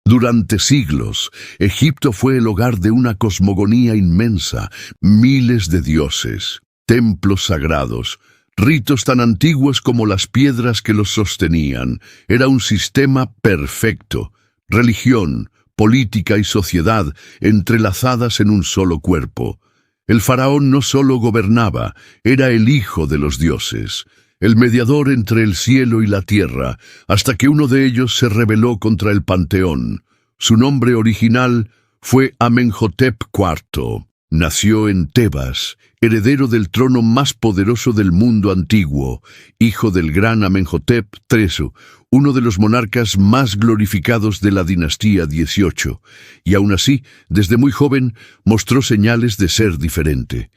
Durante siglos, Egipto fue el hogar de una cosmogonía inmensa, miles de dioses, templos sagrados, ritos tan antiguos como las piedras que los sostenían. Era un sistema perfecto, religión, política y sociedad entrelazadas en un solo cuerpo. El faraón no solo gobernaba, era el hijo de los dioses, el mediador entre el cielo y la tierra, hasta que uno de ellos se rebeló contra el panteón. Su nombre original fue Amenhotep IV. Nació en Tebas, heredero del trono más poderoso del mundo antiguo, hijo del gran Amenhotep III, uno de los monarcas más glorificados de la dinastía XVIII, y aún así, desde muy joven, mostró señales de ser diferente.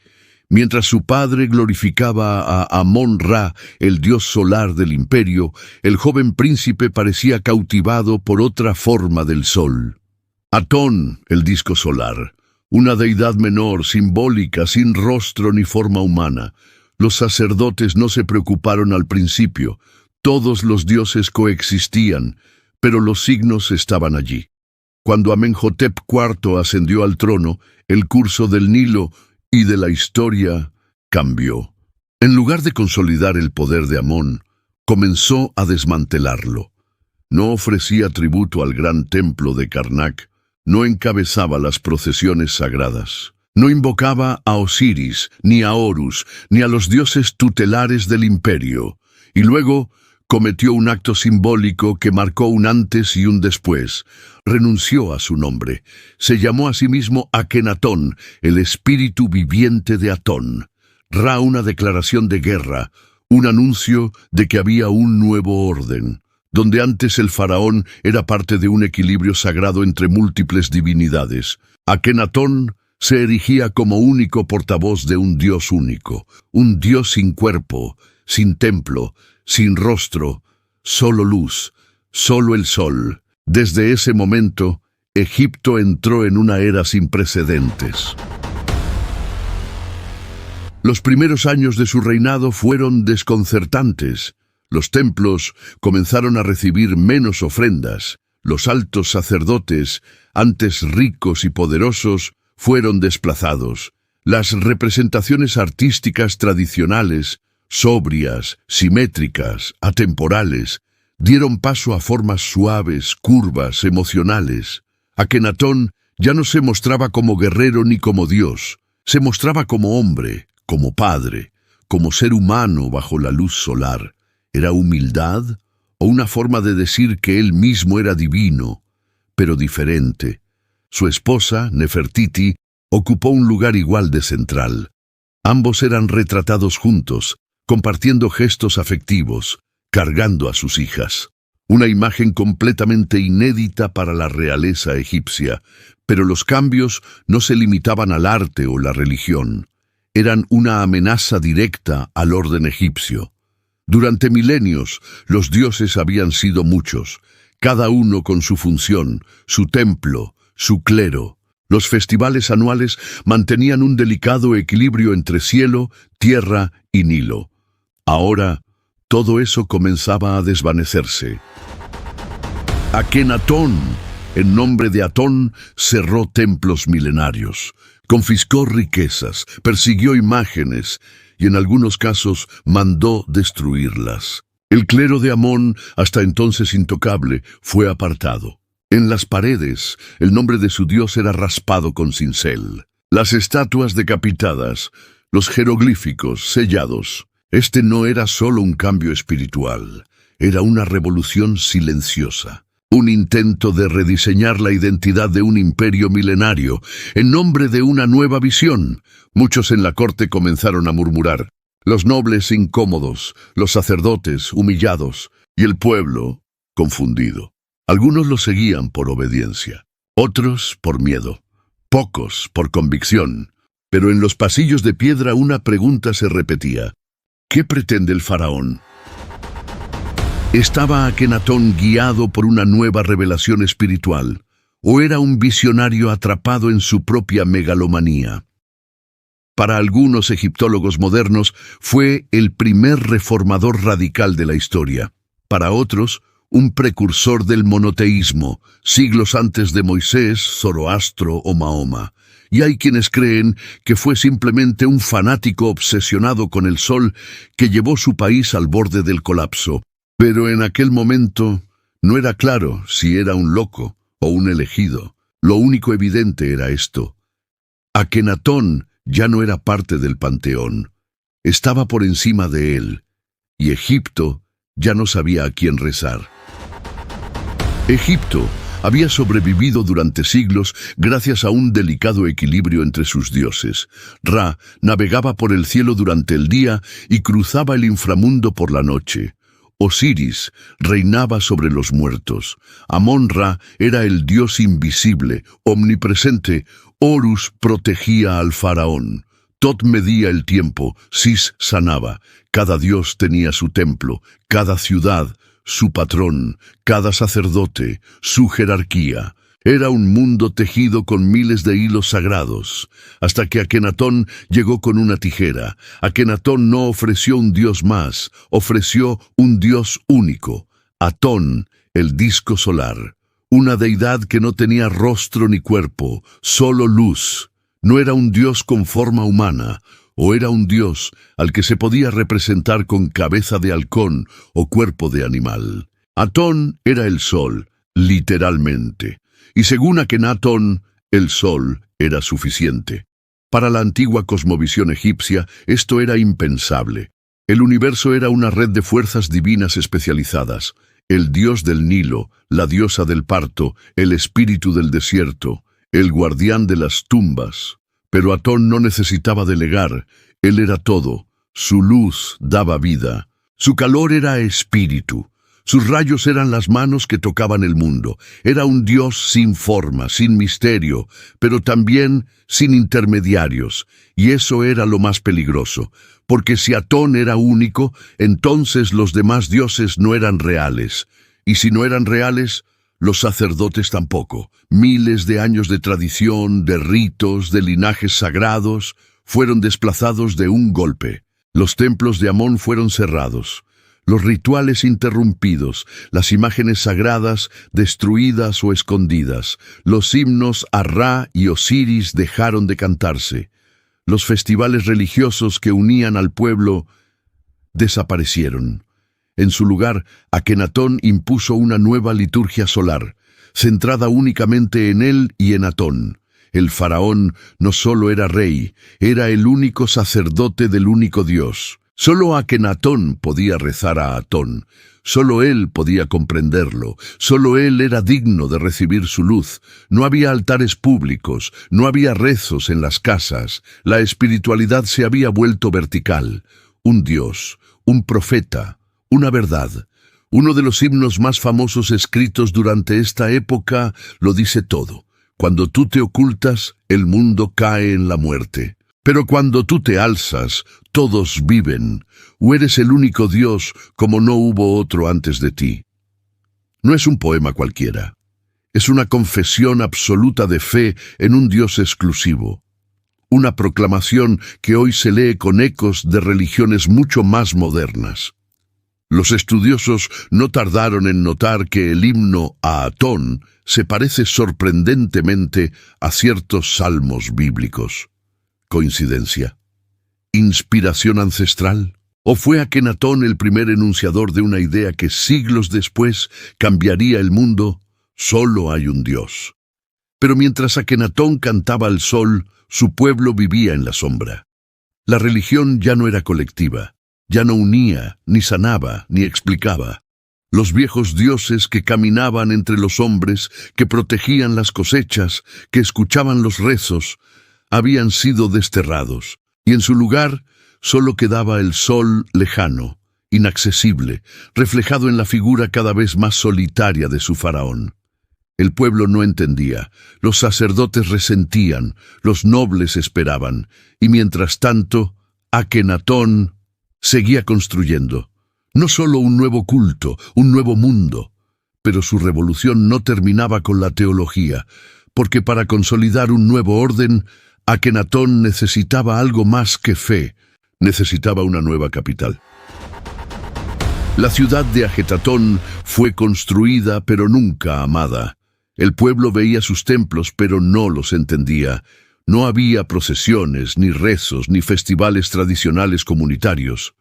Mientras su padre glorificaba a Amón-Ra, el dios solar del imperio, el joven príncipe parecía cautivado por otra forma del sol. Atón, el disco solar, una deidad menor, simbólica, sin rostro ni forma humana. Los sacerdotes no se preocuparon al principio. Todos los dioses coexistían, pero los signos estaban allí. Cuando Amenhotep IV ascendió al trono, el curso del Nilo y de la historia cambió. En lugar de consolidar el poder de Amón, comenzó a desmantelarlo. No ofrecía tributo al gran templo de Karnak, no encabezaba las procesiones sagradas, no invocaba a Osiris, ni a Horus, ni a los dioses tutelares del imperio, y luego cometió un acto simbólico que marcó un antes y un después. Renunció a su nombre. Se llamó a sí mismo Akenatón, el espíritu viviente de Atón. Ra, una declaración de guerra, un anuncio de que había un nuevo orden, donde antes el faraón era parte de un equilibrio sagrado entre múltiples divinidades. Akenatón se erigía como único portavoz de un dios único, un dios sin cuerpo, sin templo, sin rostro, solo luz, solo el sol. Desde ese momento, Egipto entró en una era sin precedentes. Los primeros años de su reinado fueron desconcertantes. Los templos comenzaron a recibir menos ofrendas. Los altos sacerdotes, antes ricos y poderosos, fueron desplazados. Las representaciones artísticas tradicionales, sobrias, simétricas, atemporales, dieron paso a formas suaves, curvas, emocionales. Akenatón ya no se mostraba como guerrero ni como dios, se mostraba como hombre, como padre, como ser humano bajo la luz solar. ¿Era humildad o una forma de decir que él mismo era divino, pero diferente? Su esposa, Nefertiti, ocupó un lugar igual de central. Ambos eran retratados juntos, compartiendo gestos afectivos, cargando a sus hijas. Una imagen completamente inédita para la realeza egipcia, pero los cambios no se limitaban al arte o la religión. Eran una amenaza directa al orden egipcio. Durante milenios, los dioses habían sido muchos, cada uno con su función, su templo, su clero. Los festivales anuales mantenían un delicado equilibrio entre cielo, tierra y Nilo. Ahora, todo eso comenzaba a desvanecerse. Akenatón, en nombre de Atón, cerró templos milenarios, confiscó riquezas, persiguió imágenes y en algunos casos mandó destruirlas. El clero de Amón, hasta entonces intocable, fue apartado. En las paredes, el nombre de su dios era raspado con cincel. Las estatuas decapitadas, los jeroglíficos sellados. Este no era solo un cambio espiritual, era una revolución silenciosa. Un intento de rediseñar la identidad de un imperio milenario en nombre de una nueva visión. Muchos en la corte comenzaron a murmurar. Los nobles incómodos, los sacerdotes humillados y el pueblo confundido. Algunos lo seguían por obediencia, otros por miedo, pocos por convicción. Pero en los pasillos de piedra una pregunta se repetía. ¿Qué pretende el faraón? ¿Estaba Akenatón guiado por una nueva revelación espiritual, o era un visionario atrapado en su propia megalomanía? Para algunos egiptólogos modernos, fue el primer reformador radical de la historia. Para otros, un precursor del monoteísmo, siglos antes de Moisés, Zoroastro o Mahoma. Y hay quienes creen que fue simplemente un fanático obsesionado con el sol que llevó su país al borde del colapso. Pero en aquel momento no era claro si era un loco o un elegido. Lo único evidente era esto: Akenatón ya no era parte del panteón, estaba por encima de él, y Egipto ya no sabía a quién rezar. Egipto había sobrevivido durante siglos gracias a un delicado equilibrio entre sus dioses. Ra navegaba por el cielo durante el día y cruzaba el inframundo por la noche. Osiris reinaba sobre los muertos. Amón-Ra era el dios invisible, omnipresente. Horus protegía al faraón. Tot medía el tiempo, Sis sanaba. Cada dios tenía su templo, cada ciudad su patrón, cada sacerdote su jerarquía. Era un mundo tejido con miles de hilos sagrados, hasta que Akenatón llegó con una tijera. Akenatón no ofreció un dios más, ofreció un dios único, Atón, el disco solar. Una deidad que no tenía rostro ni cuerpo, solo luz. No era un dios con forma humana, o era un dios al que se podía representar con cabeza de halcón o cuerpo de animal. Atón era el sol, literalmente. Y según Akenatón, el sol era suficiente. Para la antigua cosmovisión egipcia, esto era impensable. El universo era una red de fuerzas divinas especializadas. El dios del Nilo, la diosa del parto, el espíritu del desierto, el guardián de las tumbas. Pero Atón no necesitaba delegar, él era todo. Su luz daba vida. Su calor era espíritu. Sus rayos eran las manos que tocaban el mundo. Era un dios sin forma, sin misterio, pero también sin intermediarios. Y eso era lo más peligroso, porque si Atón era único, entonces los demás dioses no eran reales. Y si no eran reales, los sacerdotes tampoco. Miles de años de tradición, de ritos, de linajes sagrados, fueron desplazados de un golpe. Los templos de Amón fueron cerrados. Los rituales interrumpidos, las imágenes sagradas destruidas o escondidas, los himnos a Ra y Osiris dejaron de cantarse. Los festivales religiosos que unían al pueblo desaparecieron. En su lugar, Akenatón impuso una nueva liturgia solar, centrada únicamente en él y en Atón. El faraón no solo era rey, era el único sacerdote del único Dios. Solo Akenatón podía rezar a Atón, solo él podía comprenderlo, solo él era digno de recibir su luz. No había altares públicos, no había rezos en las casas, la espiritualidad se había vuelto vertical. Un Dios, un profeta, una verdad. Uno de los himnos más famosos escritos durante esta época lo dice todo. Cuando tú te ocultas, el mundo cae en la muerte. Pero cuando tú te alzas, todos viven, o eres el único Dios como no hubo otro antes de ti. No es un poema cualquiera, es una confesión absoluta de fe en un Dios exclusivo. Una proclamación que hoy se lee con ecos de religiones mucho más modernas. Los estudiosos no tardaron en notar que el himno a Atón se parece sorprendentemente a ciertos salmos bíblicos. ¿Coincidencia? ¿Inspiración ancestral? ¿O fue Akenatón el primer enunciador de una idea que siglos después cambiaría el mundo? Solo hay un Dios. Pero mientras Akenatón cantaba al sol, su pueblo vivía en la sombra. La religión ya no era colectiva, ya no unía, ni sanaba, ni explicaba. Los viejos dioses que caminaban entre los hombres, que protegían las cosechas, que escuchaban los rezos, habían sido desterrados, y en su lugar solo quedaba el sol lejano, inaccesible, reflejado en la figura cada vez más solitaria de su faraón. El pueblo no entendía, los sacerdotes resentían, los nobles esperaban, y mientras tanto, Akenatón seguía construyendo, no solo un nuevo culto, un nuevo mundo, pero su revolución no terminaba con la teología, porque para consolidar un nuevo orden, Akenatón necesitaba algo más que fe, necesitaba una nueva capital. La ciudad de Ajetatón fue construida pero nunca amada. El pueblo veía sus templos pero no los entendía. No había procesiones, ni rezos, ni festivales tradicionales comunitarios.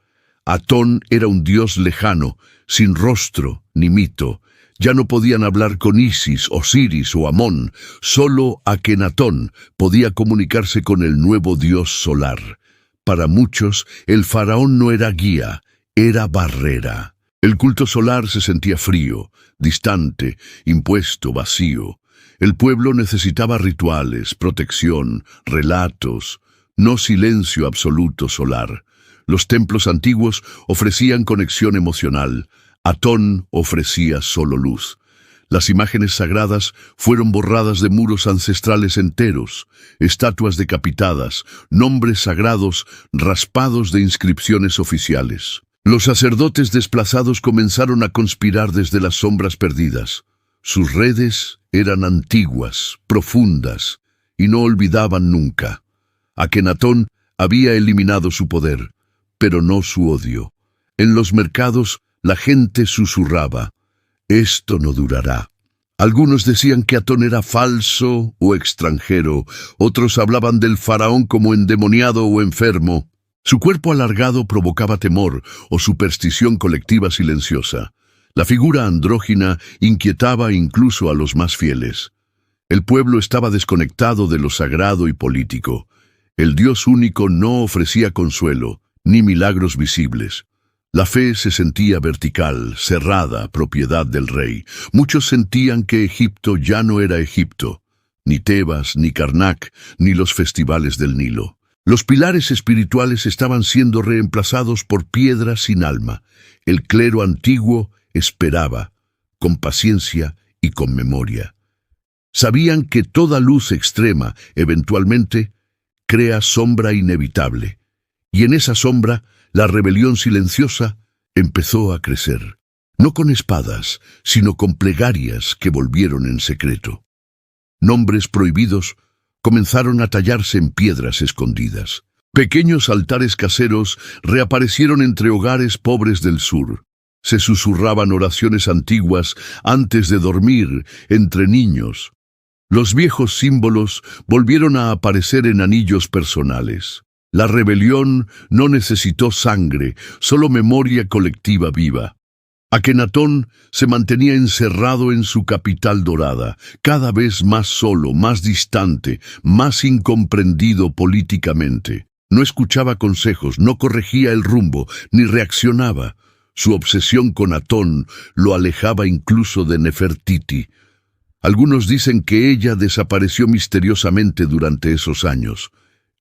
Atón era un dios lejano, sin rostro ni mito. Ya no podían hablar con Isis, Osiris o Amón. Solo Akenatón podía comunicarse con el nuevo dios solar. Para muchos, el faraón no era guía, era barrera. El culto solar se sentía frío, distante, impuesto, vacío. El pueblo necesitaba rituales, protección, relatos, no silencio absoluto solar. Los templos antiguos ofrecían conexión emocional. Atón ofrecía solo luz. Las imágenes sagradas fueron borradas de muros ancestrales enteros, estatuas decapitadas, nombres sagrados raspados de inscripciones oficiales. Los sacerdotes desplazados comenzaron a conspirar desde las sombras perdidas. Sus redes eran antiguas, profundas, y no olvidaban nunca. Akenatón había eliminado su poder, pero no su odio. En los mercados, la gente susurraba: «Esto no durará». Algunos decían que Atón era falso o extranjero, otros hablaban del faraón como endemoniado o enfermo. Su cuerpo alargado provocaba temor o superstición colectiva silenciosa. La figura andrógina inquietaba incluso a los más fieles. El pueblo estaba desconectado de lo sagrado y político. El Dios único no ofrecía consuelo, ni milagros visibles. La fe se sentía vertical, cerrada, propiedad del rey. Muchos sentían que Egipto ya no era Egipto, ni Tebas, ni Karnak, ni los festivales del Nilo. Los pilares espirituales estaban siendo reemplazados por piedras sin alma. El clero antiguo esperaba, con paciencia y con memoria. Sabían que toda luz extrema, eventualmente, crea sombra inevitable. Y en esa sombra, la rebelión silenciosa empezó a crecer. No con espadas, sino con plegarias que volvieron en secreto. Nombres prohibidos comenzaron a tallarse en piedras escondidas. Pequeños altares caseros reaparecieron entre hogares pobres del sur. Se susurraban oraciones antiguas antes de dormir entre niños. Los viejos símbolos volvieron a aparecer en anillos personales. La rebelión no necesitó sangre, solo memoria colectiva viva. Akenatón se mantenía encerrado en su capital dorada, cada vez más solo, más distante, más incomprendido políticamente. No escuchaba consejos, no corregía el rumbo, ni reaccionaba. Su obsesión con Atón lo alejaba incluso de Nefertiti. Algunos dicen que ella desapareció misteriosamente durante esos años.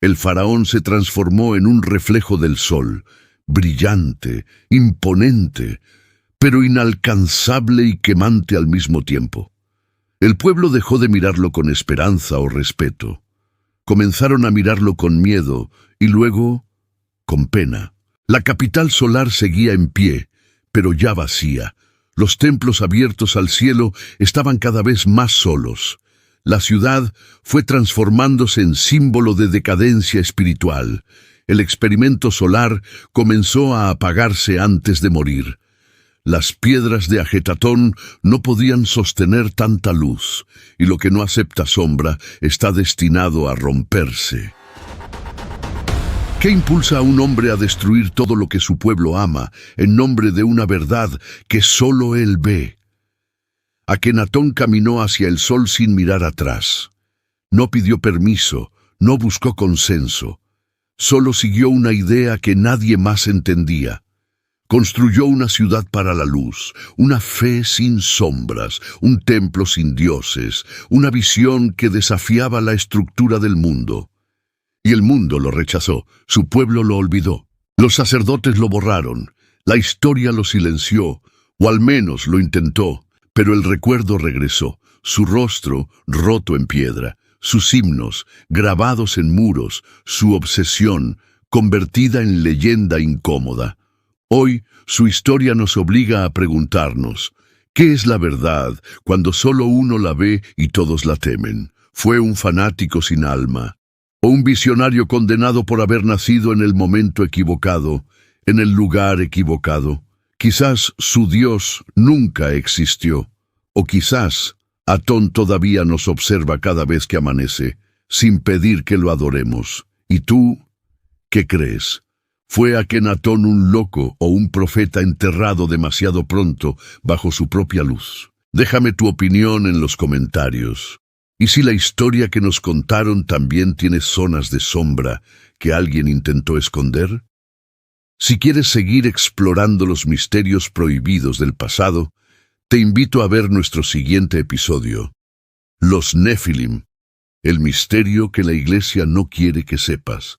El faraón se transformó en un reflejo del sol, brillante, imponente, pero inalcanzable y quemante al mismo tiempo. El pueblo dejó de mirarlo con esperanza o respeto. Comenzaron a mirarlo con miedo y luego con pena. La capital solar seguía en pie, pero ya vacía. Los templos abiertos al cielo estaban cada vez más solos. La ciudad fue transformándose en símbolo de decadencia espiritual. El experimento solar comenzó a apagarse antes de morir. Las piedras de Ajetatón no podían sostener tanta luz, y lo que no acepta sombra está destinado a romperse. ¿Qué impulsa a un hombre a destruir todo lo que su pueblo ama en nombre de una verdad que solo él ve? Akenatón caminó hacia el sol sin mirar atrás. No pidió permiso, no buscó consenso. Solo siguió una idea que nadie más entendía. Construyó una ciudad para la luz, una fe sin sombras, un templo sin dioses, una visión que desafiaba la estructura del mundo. Y el mundo lo rechazó, su pueblo lo olvidó. Los sacerdotes lo borraron, la historia lo silenció, o al menos lo intentó. Pero el recuerdo regresó, su rostro roto en piedra, sus himnos grabados en muros, su obsesión convertida en leyenda incómoda. Hoy su historia nos obliga a preguntarnos, ¿qué es la verdad cuando solo uno la ve y todos la temen? ¿Fue un fanático sin alma? ¿O un visionario condenado por haber nacido en el momento equivocado, en el lugar equivocado? Quizás su Dios nunca existió, o quizás Atón todavía nos observa cada vez que amanece, sin pedir que lo adoremos. ¿Y tú qué crees? ¿Fue Akenatón un loco o un profeta enterrado demasiado pronto bajo su propia luz? Déjame tu opinión en los comentarios. ¿Y si la historia que nos contaron también tiene zonas de sombra que alguien intentó esconder? Si quieres seguir explorando los misterios prohibidos del pasado, te invito a ver nuestro siguiente episodio, Los Nefilim, el misterio que la Iglesia no quiere que sepas.